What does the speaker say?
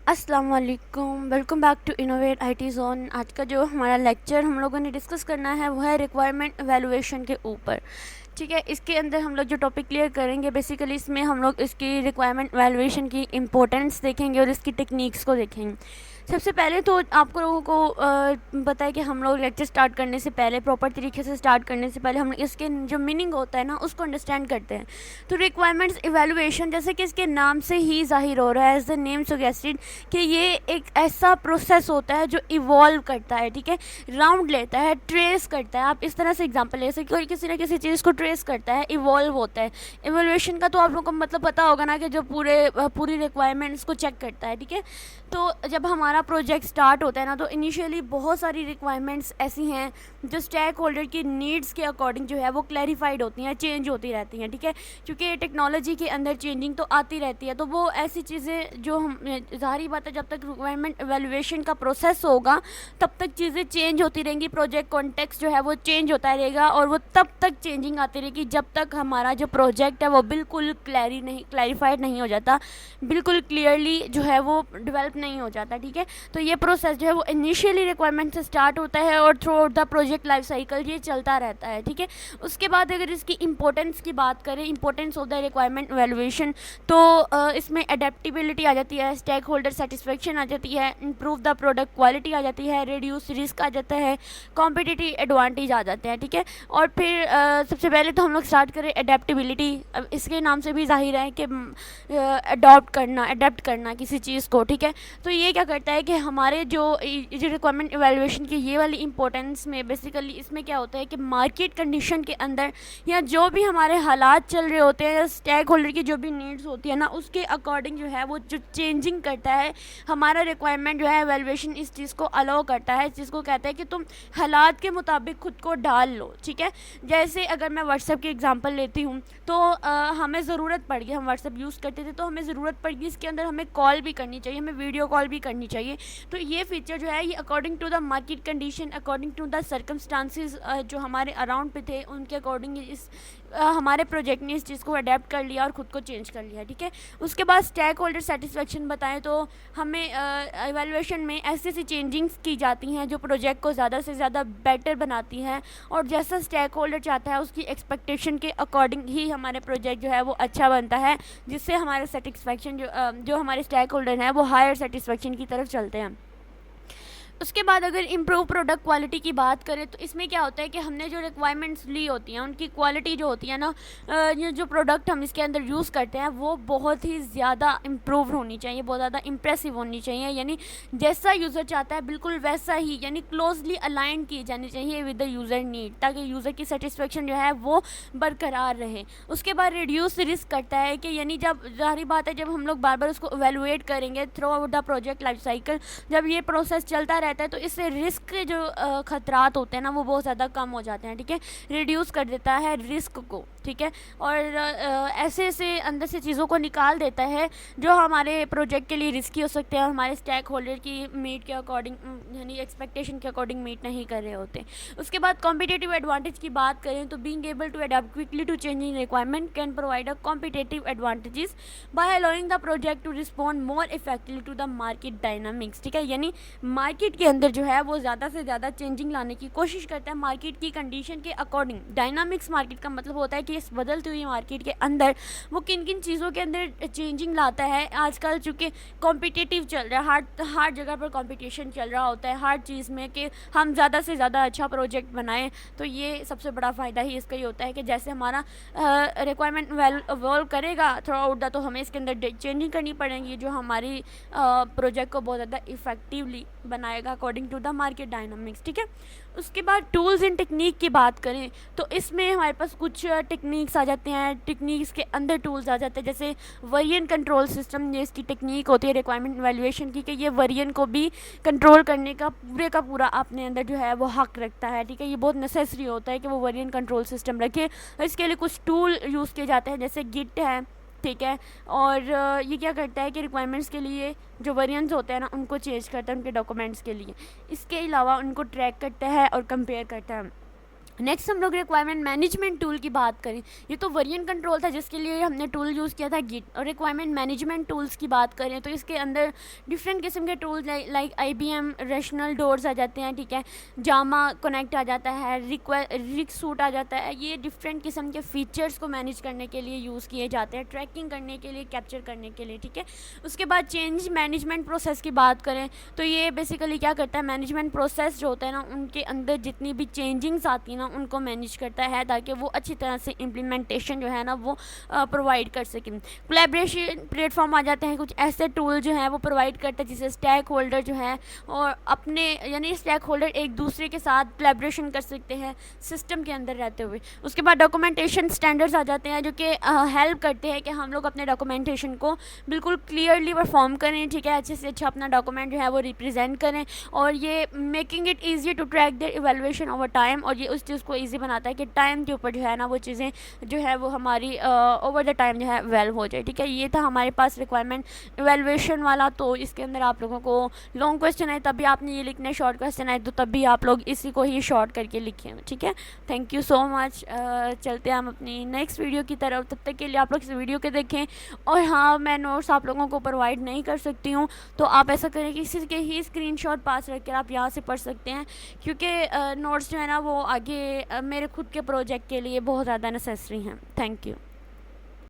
अस्सलाम वालेकुम, welcome back to innovate IT zone. आज का जो हमारा लेक्चर हम लोगों ने डिस्कस करना है वो है रिक्वायरमेंट एवेलुएशन के ऊपर। ठीक है, इसके अंदर हम लोग जो टॉपिक क्लियर करेंगे बेसिकली इसमें हम लोग इसकी रिक्वायरमेंट एवेलुएशन की इम्पोर्टेंस देखेंगे और इसकी टेक्निक्स को देखेंगे। सबसे पहले तो आपको लोगों को पता है कि हम लोग लेक्चर स्टार्ट करने से पहले, प्रॉपर तरीके से स्टार्ट करने से पहले हम इसके जो मीनिंग होता है ना उसको अंडरस्टैंड करते हैं। तो रिक्वायरमेंट्स इवेलुएशन जैसे कि इसके नाम से ही जाहिर हो रहा है, एज द नेम सजेस्टेड, कि ये एक ऐसा प्रोसेस होता है जो इवॉल्व करता है। ठीक है, राउंड लेता है, ट्रेस करता है। आप इस तरह से एग्जांपल ले सकते हो, किसी न किसी चीज़ को ट्रेस करता है, इवॉल्व होता है। इवोल्यूशन का तो आप लोगों को मतलब पता होगा ना, कि जो पूरी रिक्वायरमेंट्स को चेक करता है। ठीक है, तो जब हमारा प्रोजेक्ट स्टार्ट होता है ना, तो इनिशियली बहुत सारी रिक्वायरमेंट्स ऐसी हैं जो स्टेक होल्डर की नीड्स के अकॉर्डिंग जो है वो क्लैरिफाइड होती हैं, चेंज होती रहती हैं। ठीक है, क्योंकि टेक्नोलॉजी के अंदर चेंजिंग तो आती रहती है, तो वो ऐसी चीज़ें जो हम, ज़ाहिर बात है, जब तक रिक्वायरमेंट एवेलुएशन का प्रोसेस होगा तब तक चीज़ें चेंज होती रहेंगी, प्रोजेक्ट कॉन्टेक्स्ट जो है वो चेंज होता रहेगा, और वो तब तक चेंजिंग आती रहेगी जब तक हमारा जो प्रोजेक्ट है वो बिल्कुल क्लैरिफाइड नहीं हो जाता, बिल्कुल क्लियरली जो है वो डेवलप नहीं हो जाता। ठीक है, तो ये प्रोसेस जो है वो इनिशियली रिक्वायरमेंट से स्टार्ट होता है और through out the project life cycle ये चलता रहता है। ठीक है, उसके बाद अगर इसकी इंपॉर्टेंस की बात करें, importance of the requirement evaluation, तो इसमें अडेप्टिबिलिटी आ जाती है, स्टेक होल्डर सेटिस्फेक्शन आ जाती है, इंप्रूव द प्रोडक्ट क्वालिटी आ जाती है, रिड्यूस रिस्क आ जाता है, कॉम्पिटिटिव एडवांटेज आ जाते हैं। ठीक है, और फिर सबसे पहले तो हम लोग स्टार्ट करें अडेप्टिबिलिटी। अब इसके नाम से भी जाहिर है कि अडेप्ट करना किसी चीज़ को। ठीक है, तो ये क्या करता है कि हमारे जो रिक्वायरमेंट एवेलुएशन की ये वाली इंपॉर्टेंस में बेसिकली इसमें क्या होता है कि मार्केट कंडीशन के अंदर या जो भी हमारे हालात चल रहे होते हैं, या स्टेक होल्डर की जो भी नीड्स होती है ना, उसके अकॉर्डिंग जो है वो जो चेंजिंग करता है हमारा रिक्वायरमेंट जो है एवेलुएशन, इस चीज़ को अलाउ करता है। इस चीज़ को कहता है कि तुम हालात के मुताबिक खुद को डाल लो। ठीक है, जैसे अगर मैं व्हाट्सएप की एग्जांपल लेती हूँ, तो हमें ज़रूरत पड़ गई, हम व्हाट्सएप यूज़ करते थे तो हमें ज़रूरत पड़ गई, इसके अंदर हमें कॉल भी करनी चाहिए, हमें वीडियो कॉल भी करनी चाहिए। तो ये फीचर जो है ये according to the market condition, according to the circumstances जो हमारे अराउंड पे थे, उनके अकॉर्डिंग इस हमारे प्रोजेक्ट ने इस चीज़ को अडेप्ट कर लिया और ख़ुद को चेंज कर लिया। ठीक है, उसके बाद स्टेक होल्डर सेटिस्फेक्शन बताएं तो हमें एवेलुएशन में ऐसी ऐसी चेंजिंग्स की जाती हैं जो प्रोजेक्ट को ज़्यादा से ज़्यादा बेटर बनाती हैं, और जैसा स्टेक होल्डर चाहता है उसकी एक्सपेक्टेशन के अकॉर्डिंग ही हमारे प्रोजेक्ट जो है वो अच्छा बनता है, जिससे हमारे सेटिस्फेक्शन जो हमारे स्टेक होल्डर हैं वो हायर सेटिस्फेक्शन की तरफ चलते हैं। उसके बाद अगर इम्प्रूव प्रोडक्ट क्वालिटी की बात करें, तो इसमें क्या होता है कि हमने जो रिक्वायरमेंट्स ली होती हैं उनकी क्वालिटी जो होती है ना, ये जो प्रोडक्ट हम इसके अंदर यूज़ करते हैं वो बहुत ही ज़्यादा इम्प्रूव होनी चाहिए, बहुत ज़्यादा इम्प्रेसिव होनी चाहिए, यानी जैसा यूज़र चाहता है बिल्कुल वैसा ही, यानी क्लोजली अलाइन की जानी चाहिए विद द यूज़र नीड, ताकि यूज़र की सेटिस्फेक्शन जो है वो बरकरार रहे। उसके बाद रिड्यूस रिस्क करता है कि यानी जब, जाहिर बात है, जब हम लोग बार बार उसको एवेलुएट करेंगे through out the project life cycle, जब ये प्रोसेस चलता रहता है तो इससे रिस्क के जो खतरात होते हैं ना वो बहुत ज़्यादा कम हो जाते हैं। ठीक है, रिड्यूस कर देता है रिस्क को। ठीक है, और ऐसे ऐसे अंदर से चीज़ों को निकाल देता है जो हमारे प्रोजेक्ट के लिए रिस्की हो सकते हैं और हमारे स्टेक होल्डर की मीट के अकॉर्डिंग, यानी एक्सपेक्टेशन के अकॉर्डिंग मीट नहीं कर रहे होते। उसके बाद कॉम्पिटेटिव एडवांटेज की बात करें तो being able to adapt quickly to changing requirement can provide a competitive advantages by allowing the project to respond more effectively to the market dynamics. ठीक है, यानी मार्केट के अंदर जो है वो ज़्यादा से ज़्यादा चेंजिंग लाने की कोशिश करता है मार्केट की कंडीशन के अकॉर्डिंग। डायनामिक्स मार्केट का मतलब होता है कि इस बदलती हुई मार्केट के अंदर वो किन किन चीज़ों के अंदर चेंजिंग लाता है। आजकल चूँकि कॉम्पिटिटिव चल रहा है, हर जगह पर कॉम्पिटिशन चल रहा होता है हर चीज़ में, कि हम ज़्यादा से ज़्यादा अच्छा प्रोजेक्ट बनाएं। तो ये सबसे बड़ा फ़ायदा ही इसका ही होता है कि जैसे हमारा रिक्वायरमेंट इवॉल्व करेगा थ्रू आउट द, तो हमें इसके अंदर चेंजिंग करनी पड़ेगी जो हमारी प्रोजेक्ट को बहुत ज़्यादा इफेक्टिवली बनाएगा according to the market dynamics. ठीक है, उसके बाद टूल्स एंड टेक्निक की बात करें तो इसमें हमारे पास कुछ टेक्निक्स आ जाते हैं, टेक्निक्स के अंदर टूल्स आ जाते हैं, जैसे वेरिएंट कंट्रोल सिस्टम। ये इसकी टेक्निक होती है रिक्वायरमेंट वैल्यूएशन की, कि ये वेरिएंट को भी कंट्रोल करने का पूरा अपने अंदर जो है वो हक रखता है। ठीक है, ये बहुत नेसेसरी होता है कि वो वेरिएंट कंट्रोल सिस्टम रखे। इसके लिए कुछ टूल यूज़ किए जाते हैं जैसे गिट है। ठीक है, और ये क्या करता है कि रिक्वायरमेंट्स के लिए जो वेरिएंट्स होते हैं ना उनको चेंज करता है उनके डॉक्यूमेंट्स के लिए। इसके अलावा उनको ट्रैक करता है और कंपेयर करता है। नेक्स्ट हम लोग रिक्वायरमेंट मैनेजमेंट टूल की बात करें, ये तो वर्जन कंट्रोल था जिसके लिए हमने टूल यूज़ किया था गिट। और रिक्वायरमेंट मैनेजमेंट टूल्स की बात करें तो इसके अंदर डिफरेंट किस्म के tools like IBM Rational DOORS आ जाते हैं, ठीक है, जामा कनेक्ट आ जाता है, रिक सूट आ जाता है। ये डिफरेंट किस्म के फीचर्स को मैनेज करने के लिए यूज़ किए जाते हैं, ट्रैकिंग करने के लिए, कैप्चर करने के लिए, ठीक है। उसके बाद चेंज मैनेजमेंट प्रोसेस की बात करें तो ये बेसिकली क्या करता है, मैनेजमेंट प्रोसेस जो होता है ना उनके अंदर जितनी भी चेंजिंग्स आती है ना उनको मैनेज करता है ताकि वो अच्छी तरह से इम्प्लीमेंटेशन जो है ना वो प्रोवाइड कर सकें। कोलैबोरेशन प्लेटफॉर्म आ जाते हैं, कुछ ऐसे टूल जो हैं वो प्रोवाइड करते हैं जिससे स्टैक होल्डर जो है और अपने यानी स्टैक होल्डर एक दूसरे के साथ कोलैबोरेशन कर सकते हैं सिस्टम के अंदर रहते हुए। उसके बाद डॉक्यूमेंटेशन स्टैंडर्ड्स आ जाते हैं जो कि हेल्प करते हैं कि हम लोग अपने डॉक्यूमेंटेशन को बिल्कुल क्लियरली परफॉर्म करें, ठीक है, अच्छे से अच्छा अपना डॉक्यूमेंट जो है वो रिप्रेजेंट करें। और ये making it easy to track their evaluation over time, और ये उस चीज़ को ईजी बनाता है कि टाइम के ऊपर जो है ना वो चीज़ें जो है वो हमारी ओवर द टाइम जो है वेल हो जाए, ठीक है। ये था हमारे पास रिक्वायरमेंट इवैल्यूएशन वाला। तो इसके अंदर आप लोगों को लॉन्ग क्वेश्चन है तभी आपने ये लिखना है, शॉर्ट क्वेश्चन है तो तभी आप लोग इसी को ही शॉर्ट करके लिखें, ठीक है। Thank you so much. चलते हैं हम अपनी नेक्स्ट वीडियो की तरफ, तब तक के लिए आप लोग इस वीडियो के देखें। और हाँ, मैं नोट्स आप लोगों को प्रोवाइड नहीं कर सकती हूँ, तो आप ऐसा करें कि इसी के ही स्क्रीनशॉट पास रख कर आप यहाँ से पढ़ सकते हैं, क्योंकि नोट्स जो है ना वो आगे मेरे खुद के प्रोजेक्ट के लिए बहुत ज़्यादा नेसेसरी हैं। Thank you.